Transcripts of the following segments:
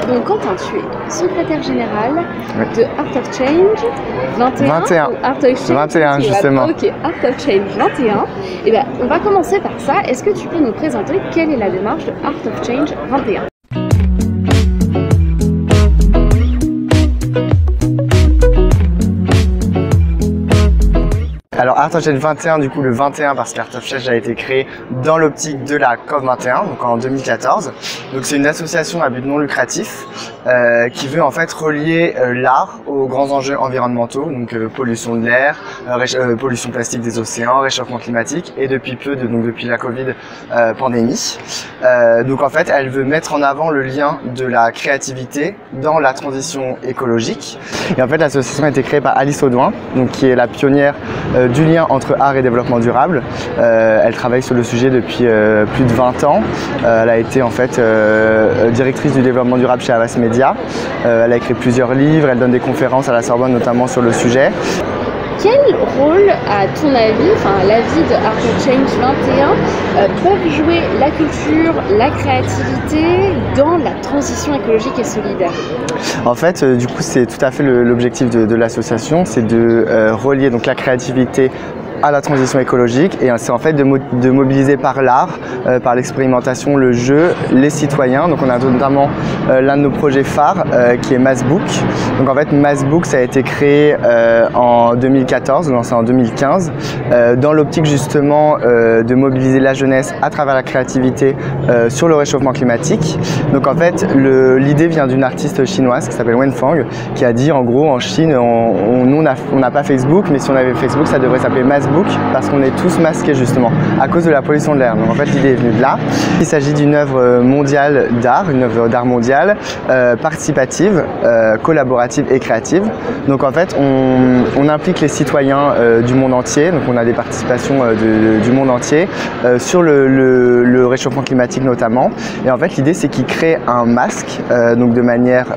Donc Quentin, tu es secrétaire général de Art of Change 21 ou Art of Change 21 justement. Ok, Art of Change 21. Et ben, on va commencer par ça. Est-ce que tu peux nous présenter quelle est la démarche de Art of Change 21? Alors Art of Change 21, du coup le 21 parce qu'Art of Change a été créé dans l'optique de la COP21, donc en 2014. Donc c'est une association à but non lucratif qui veut en fait relier l'art aux grands enjeux environnementaux, donc pollution de l'air, pollution plastique des océans, réchauffement climatique et depuis peu, donc depuis la Covid pandémie. Donc en fait elle veut mettre en avant le lien de la créativité dans la transition écologique. Et en fait l'association a été créée par Alice Audouin, donc qui est la pionnière du lien entre art et développement durable. Elle travaille sur le sujet depuis plus de 20 ans. Elle a été en fait directrice du développement durable chez Havas Media. Elle a écrit plusieurs livres, elle donne des conférences à la Sorbonne notamment sur le sujet. Quel rôle, à ton avis, enfin l'avis de Art of Change 21, peuvent jouer la culture, la créativité dans la transition écologique et solidaire? En fait, du coup, c'est tout à fait l'objectif de l'association, c'est de relier donc la créativité à la transition écologique et c'est en fait de mobiliser par l'art, par l'expérimentation, le jeu, les citoyens. Donc on a notamment l'un de nos projets phares qui est Massbook. Donc en fait Massbook ça a été créé en 2014, lancé en 2015 dans l'optique justement de mobiliser la jeunesse à travers la créativité sur le réchauffement climatique. Donc en fait l'idée vient d'une artiste chinoise qui s'appelle Wen Fang qui a dit en gros en Chine on n'a pas Facebook, mais si on avait Facebook ça devrait s'appeler Massbook parce qu'on est tous masqués justement à cause de la pollution de l'air. Donc en fait l'idée est venue de là. Il s'agit d'une œuvre mondiale d'art, une œuvre d'art mondiale participative, collaborative et créative. Donc en fait on implique les citoyens du monde entier, donc on a des participations du monde entier sur le réchauffement climatique notamment. Et en fait l'idée c'est qu'ils créent un masque donc de manière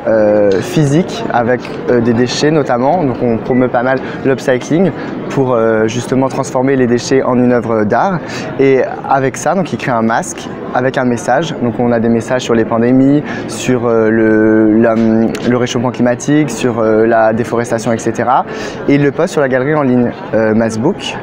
physique avec des déchets notamment. Donc on promeut pas mal l'upcycling pour justement transformer les déchets en une œuvre d'art. Et avec ça, donc ils créent un masque avec un message. Donc on a des messages sur les pandémies, sur le réchauffement climatique, sur la déforestation, etc. Et ils le postent sur la galerie en ligne Massbook.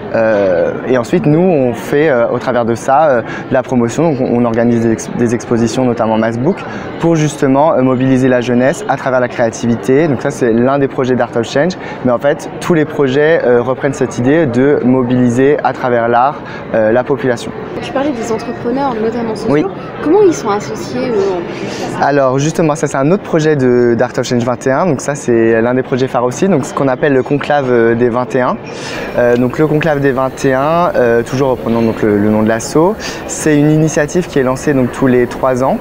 Et ensuite nous on fait au travers de ça la promotion. Donc on organise des expositions, notamment Massbook, pour justement mobiliser la jeunesse à travers la créativité. Donc ça c'est l'un des projets d'Art of Change. Mais en fait tous les projets reprennent cette idée de mobiliser à travers l'art la population. Tu parlais des entrepreneurs, notamment sociaux. Oui. Comment ils sont associés eux en plus? Alors justement, ça c'est un autre projet d'Art of Change 21. Donc ça c'est l'un des projets phares aussi. Donc ce qu'on appelle le conclave des 21. Donc le conclave des 21, toujours reprenant donc le nom de l'asso, c'est une initiative qui est lancée donc tous les 3 ans.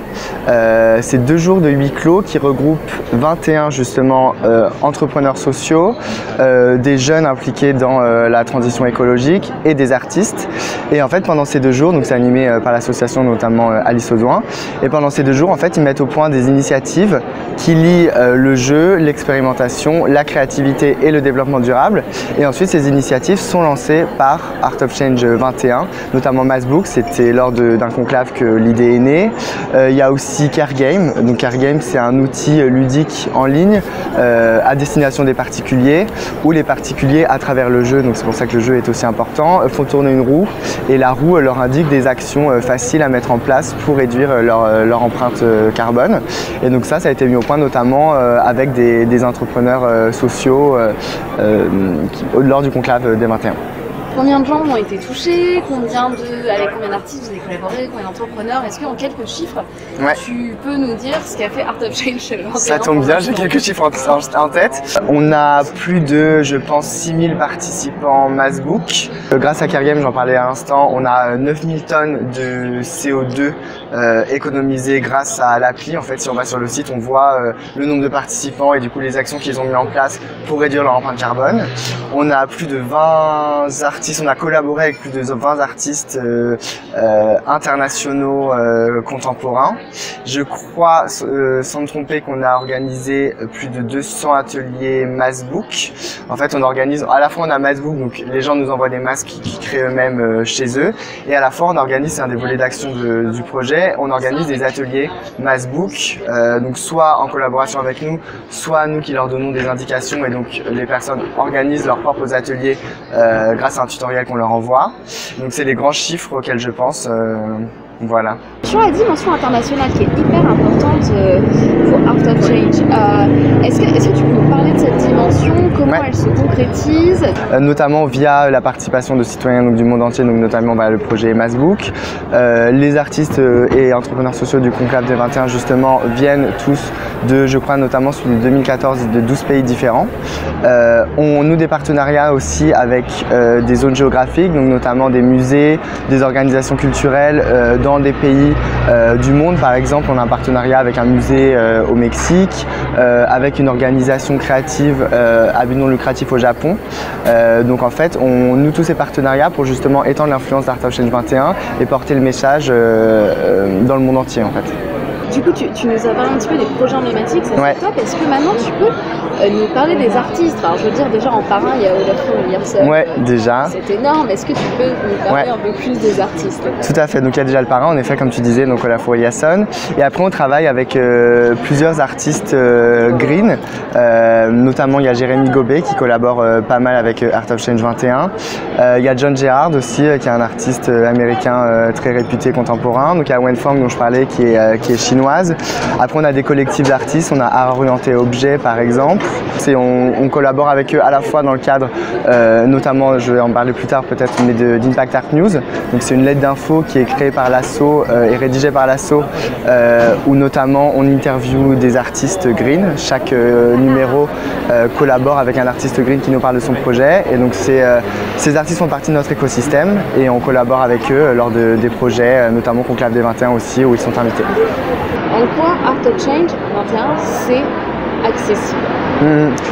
C'est 2 jours de huis clos qui regroupent 21 justement entrepreneurs sociaux, des jeunes impliqués dans la transition écologique et des artistes. Et en fait pendant ces 2 jours, donc c'est animé par l'association notamment Alice Audouin, et pendant ces 2 jours en fait ils mettent au point des initiatives qui lient le jeu, l'expérimentation, la créativité et le développement durable. Et ensuite ces initiatives sont lancées par Art of Change 21, notamment Massbook, c'était lors d'un conclave que l'idée est née. Il y a aussi Care Game. Donc Care Game c'est un outil ludique en ligne à destination des particuliers, où les particuliers à travers le jeu, donc c'est pour ça que le jeu est aussi important, font tourner une roue et la roue leur indique des actions faciles à mettre en place pour réduire leur empreinte carbone. Et donc ça a été mis au point notamment avec des entrepreneurs sociaux lors du conclave des 21. Combien de gens ont été touchés? Avec combien d'artistes vous avez collaboré? Combien d'entrepreneurs? Est-ce qu'en quelques chiffres, tu peux nous dire ce qu'a fait Art of Change? Ça tombe bien, j'ai quelques chiffres en tête. On a plus de, je pense, 6000 participants Massbook. Grâce à Care Game, j'en parlais à l'instant, on a 9000 tonnes de CO2 économisées grâce à l'appli. En fait, si on va sur le site, on voit le nombre de participants et du coup les actions qu'ils ont mis en place pour réduire leur empreinte carbone. On a plus de 20 artistes artistes, on a collaboré avec plus de 20 artistes internationaux contemporains. Je crois, sans me tromper, qu'on a organisé plus de 200 ateliers Massbook. En fait, on organise, à la fois on a Massbook, donc les gens nous envoient des masques qu'ils créent eux-mêmes chez eux, et à la fois on organise, c'est un des volets d'action du projet, on organise des ateliers Massbook, donc soit en collaboration avec nous, soit nous qui leur donnons des indications, et donc les personnes organisent leurs propres ateliers grâce à un tutoriel qu'on leur envoie. Donc c'est les grands chiffres auxquels je pense. Voilà. Sur la dimension internationale qui est hyper importante pour Art of Change, est-ce que tu peux nous parler de cette dimension, comment elle se concrétise notamment via la participation de citoyens donc, du monde entier, donc notamment le projet Massbook. Les artistes et entrepreneurs sociaux du Conclave des 21 justement viennent tous de, je crois notamment celui de 2014, de 12 pays différents. On noue des partenariats aussi avec des zones géographiques, donc notamment des musées, des organisations culturelles dans des pays du monde. Par exemple, on a un partenariat avec un musée au Mexique, avec une organisation créative à but non lucratif au Japon. Donc en fait, on noue tous ces partenariats pour justement étendre l'influence d'Art of Change 21 et porter le message dans le monde entier en fait. Du coup, tu nous as parlé un petit peu des projets emblématiques, ça c'est top. Est-ce que maintenant tu peux nous parler des artistes? Alors je veux dire, déjà en parrain, il y a Olafur Eliasson. Ouais, déjà. C'est énorme. Est-ce que tu peux nous parler un peu plus des artistes? Tout à fait. Donc il y a déjà le parrain, en effet, comme tu disais, donc Olafur Eliasson. Et après, on travaille avec plusieurs artistes green. Notamment, il y a Jérémy Gobet qui collabore pas mal avec Art of Change 21. Il y a John Gerard aussi, qui est un artiste américain très réputé contemporain. Donc il y a Wen Fang dont je parlais, qui est chinoise. Après, on a des collectifs d'artistes. On a Art Orienté Objet, par exemple. On collabore avec eux à la fois dans le cadre, notamment, je vais en parler plus tard peut-être, mais d'Impact Art News. Donc c'est une lettre d'info qui est créée par l'ASSO et rédigée par l'ASSO, où notamment on interviewe des artistes green. Chaque numéro collabore avec un artiste green qui nous parle de son projet. Et donc ces artistes font partie de notre écosystème et on collabore avec eux lors des projets, notamment Conclave des 21 aussi, où ils sont invités. En quoi Art of Change 21 c'est accessible?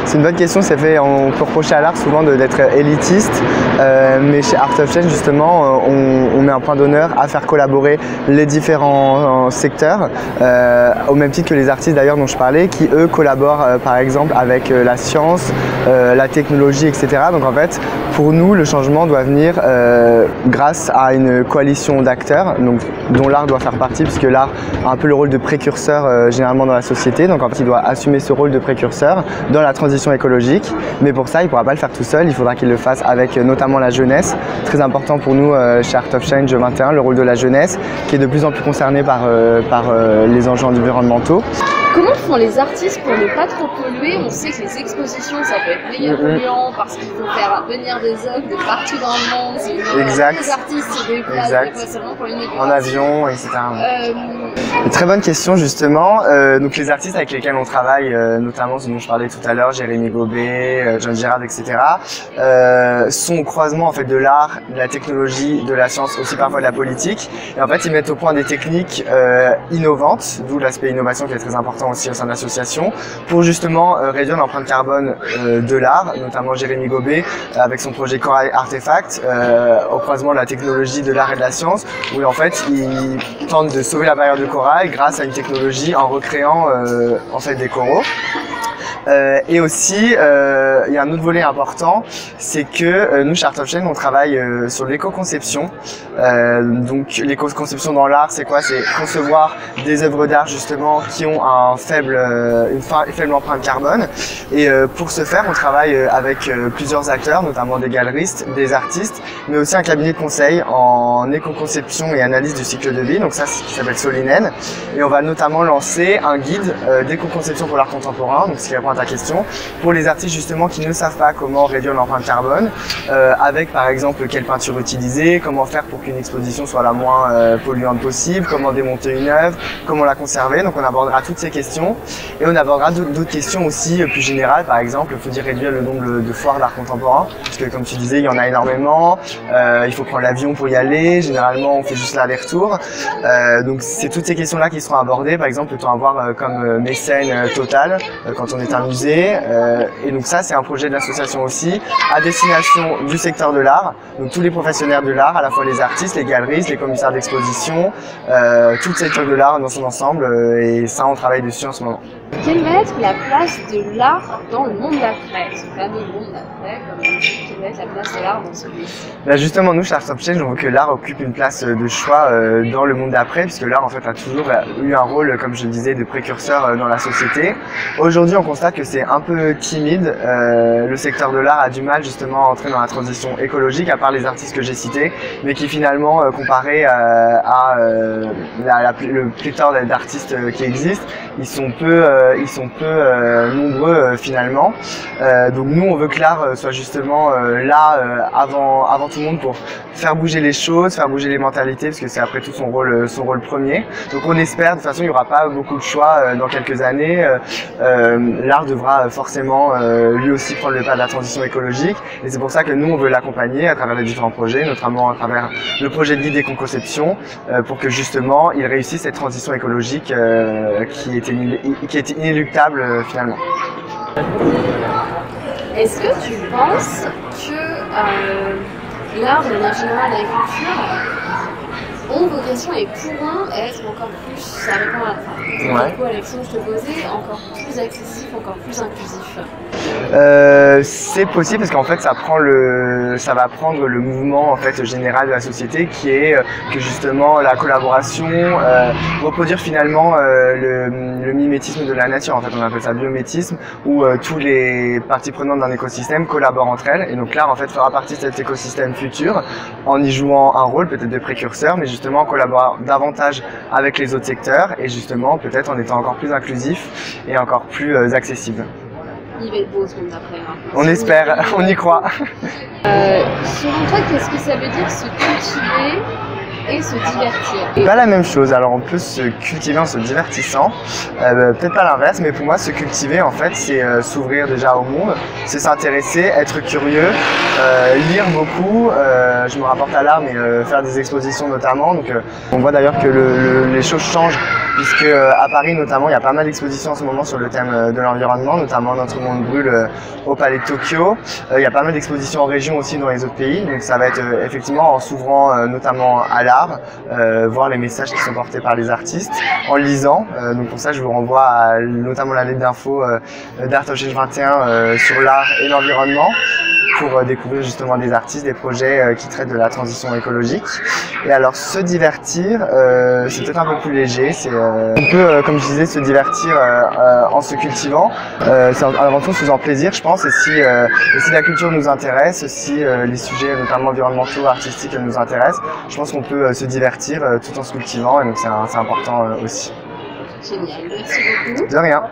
C'est une bonne question. On peut reprocher à l'art souvent d'être élitiste, mais chez Art of Change justement on met un point d'honneur à faire collaborer les différents secteurs, au même titre que les artistes d'ailleurs dont je parlais, qui eux collaborent par exemple avec la science, la technologie, etc. Donc en fait pour nous le changement doit venir grâce à une coalition d'acteurs dont l'art doit faire partie, puisque l'art a un peu le rôle de précurseur généralement dans la société. Donc en fait il doit assumer ce rôle de précurseur dans la transition écologique, mais pour ça il ne pourra pas le faire tout seul, il faudra qu'il le fasse avec notamment la jeunesse. Très important pour nous chez Art of Change 21, le rôle de la jeunesse qui est de plus en plus concernée par les enjeux environnementaux. Comment font les artistes pour ne pas trop polluer? On sait que les expositions ça peut être méga polluant parce qu'il faut faire venir des œuvres de partout dans le monde. Exact. Les artistes se déplacent seulement pour une en avion, etc. Très bonne question justement. Donc les artistes avec lesquels on travaille, notamment ce dont je parlais tout à l'heure, Jérémy Gobet, John Gerard, etc., sont au croisement en fait de l'art, de la technologie, de la science, aussi parfois de la politique. Et en fait ils mettent au point des techniques innovantes, d'où l'aspect innovation qui est très important aussi au sein de l'association, pour justement réduire l'empreinte carbone de l'art, notamment Jérémy Gobet avec son projet Corail Artefact, au croisement de la technologie, de l'art et de la science, où en fait il tente de sauver la barrière de corail grâce à une technologie en recréant en fait des coraux. Et aussi, il y a un autre volet important, c'est que nous, chez Art of Change, on travaille sur l'éco-conception. Donc l'éco-conception dans l'art, c'est quoi? C'est concevoir des œuvres d'art justement qui ont une faible empreinte carbone. Et pour ce faire, on travaille avec plusieurs acteurs, notamment des galeristes, des artistes, mais aussi un cabinet de conseil en éco-conception et analyse du cycle de vie. Donc ça, c'est ce qui s'appelle Solinen. Et on va notamment lancer un guide d'éco-conception pour l'art contemporain, donc ce qui répond à ta question, pour les artistes justement qui ne savent pas comment réduire l'empreinte carbone, avec par exemple quelle peinture utiliser, comment faire pour qu'une exposition soit la moins polluante possible, comment démonter une œuvre, comment la conserver. Donc on abordera toutes ces questions questions. Et on abordera d'autres questions aussi plus générales. Par exemple, il faut réduire le nombre de foires d'art contemporain, parce que comme tu disais, il y en a énormément. Il faut prendre l'avion pour y aller. Généralement, on fait juste l'aller-retour. Donc c'est toutes ces questions-là qui seront abordées. Par exemple, peut-on avoir comme mécène total quand on est un musée. Et donc ça, c'est un projet de l'association aussi, à destination du secteur de l'art. Donc tous les professionnels de l'art, à la fois les artistes, les galeristes, les commissaires d'exposition, tout le secteur de l'art dans son ensemble. Et ça, on travaille dessus en ce moment. Quelle va être la place de l'art dans le monde d'après, ce fameux monde d'après, quelle va être la place de l'art dans celui-ci? Là justement, nous, chez Art of Change, on veut que l'art occupe une place de choix dans le monde d'après, puisque l'art en fait a toujours eu un rôle, comme je le disais, de précurseur dans la société. Aujourd'hui, on constate que c'est un peu timide. Le secteur de l'art a du mal justement à entrer dans la transition écologique, à part les artistes que j'ai cités, mais qui finalement, comparé à le pléthore d'artistes qui existent, ils sont peu nombreux finalement. Donc nous, on veut que l'art soit justement là avant tout le monde pour faire bouger les choses, faire bouger les mentalités, parce que c'est après tout son rôle premier. Donc on espère, de toute façon il n'y aura pas beaucoup de choix dans quelques années. L'art devra forcément lui aussi prendre le pas de la transition écologique, et c'est pour ça que nous on veut l'accompagner à travers les différents projets, notamment à travers le projet de guide éco-conception, pour que justement il réussisse cette transition écologique qui est inéluctable finalement. Est-ce que tu penses que l'art, de manière générale, et la culture ont vocation et pourront être encore plus, ça répond à la question que je te posais, encore plus accessif, encore plus inclusif? C'est possible parce qu'en fait ça va prendre le mouvement en fait général de la société, qui est que justement la collaboration, reproduire finalement le mimétisme de la nature. En fait on appelle ça biométisme, où tous les parties prenantes d'un écosystème collaborent entre elles, et donc l'art en fait fera partie de cet écosystème futur en y jouant un rôle peut-être de précurseur, mais justement en collaborant davantage avec les autres secteurs, et justement peut-être en étant encore plus inclusif et encore plus accessible. Il va être beau ce monde d'après. Hein. On espère, on y croit. Selon toi, qu'est-ce que ça veut dire se cultiver et se divertir? Pas la même chose. Alors on peut se cultiver en se divertissant, peut-être pas l'inverse, mais pour moi se cultiver en fait c'est s'ouvrir déjà au monde, c'est s'intéresser, être curieux, lire beaucoup, je me rapporte à l'art mais faire des expositions notamment, donc on voit d'ailleurs que les choses changent, puisque à Paris notamment il y a pas mal d'expositions en ce moment sur le thème de l'environnement, notamment Notre Monde Brûle au Palais de Tokyo. Il y a pas mal d'expositions en région aussi dans les autres pays, donc ça va être effectivement en s'ouvrant notamment à l'art, voir les messages qui sont portés par les artistes, en lisant. Donc pour ça je vous renvoie à notamment la lettre d'info d'Art of Change 21 sur l'art et l'environnement, pour découvrir justement des artistes, des projets qui traitent de la transition écologique. Et alors se divertir, c'est peut-être un peu plus léger, on peut, comme je disais, se divertir en se cultivant, c'est avant tout en se faisant plaisir je pense, et si la culture nous intéresse, si les sujets notamment environnementaux, artistiques nous intéressent, je pense qu'on peut se divertir tout en se cultivant, et donc c'est important aussi. Génial, merci beaucoup. De rien.